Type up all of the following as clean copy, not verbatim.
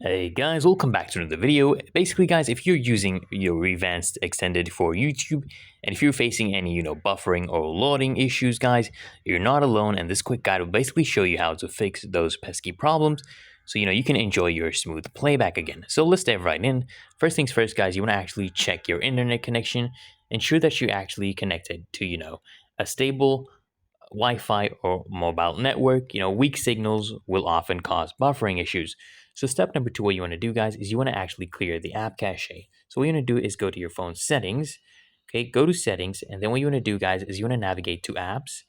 Hey guys, welcome back to another video. Basically guys, if you're using your Revanced extended for YouTube and if you're facing any, buffering or loading issues guys, you're not alone, and this quick guide will basically show you how to fix those pesky problems so you can enjoy your smooth playback again. So let's dive right in. First things first guys, you want to actually check your internet connection. Ensure that you're actually connected to, a stable Wi-Fi or mobile network. Weak signals will often cause buffering issues. So step number two, what you want to do, guys, is you want to actually clear the app cache. So what you want to do is go to your phone settings. Okay, go to settings, and then what you want to do, guys, is you want to navigate to apps.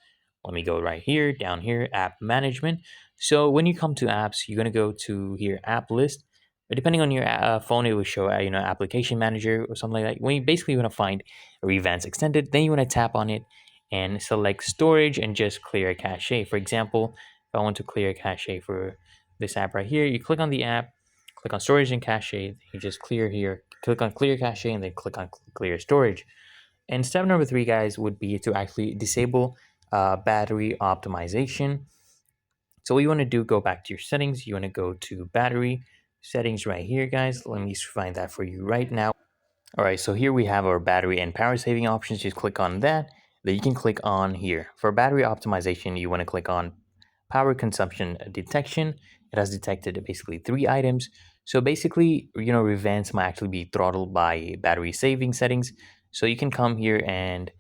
Let me go right here, down here, app management. So when you come to apps, you're going to go to here, app list. But depending on your phone, it will show, application manager or something like that. When you basically want to find a Revanced extended, then you want to tap on it and select storage and just clear cache. For example, if I want to clear cache for this app right here, you click on the app, click on storage and cache, you just clear here, click on clear cache, and then click on clear storage. And step number three, guys, would be to actually disable battery optimization. So what you want to do, go back to your settings, you want to go to battery settings right here, guys. Let me find that for you right now. All right, so here we have our battery and power saving options. Just click on that. Then you can click on here. For battery optimization, you want to click on power consumption detection. It has detected basically three items. So basically, Revance might actually be throttled by battery saving settings. So you can come here and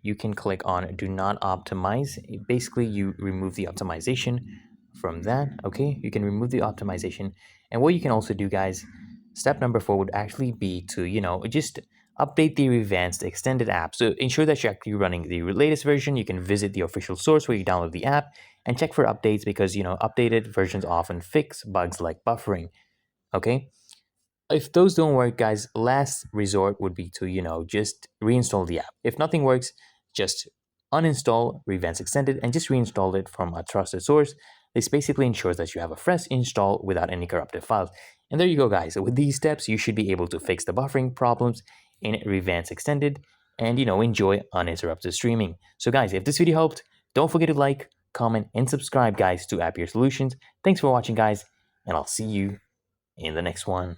you can click on do not optimize. Basically, you remove the optimization from that. Okay, you can remove the optimization. And what you can also do, guys, step number four would actually be to, just update the Revanced extended app. So ensure that you're actually running the latest version. You can visit the official source where you download the app and check for updates because, updated versions often fix bugs like buffering. Okay. If those don't work, guys, last resort would be to, just reinstall the app. If nothing works, just uninstall Revanced extended and just reinstall it from a trusted source. This basically ensures that you have a fresh install without any corrupted files. And there you go, guys. With these steps, you should be able to fix the buffering problems in Revanced extended and, enjoy uninterrupted streaming. So guys, if this video helped, don't forget to like, comment, and subscribe, guys, to Appier Solutions. Thanks for watching, guys, and I'll see you in the next one.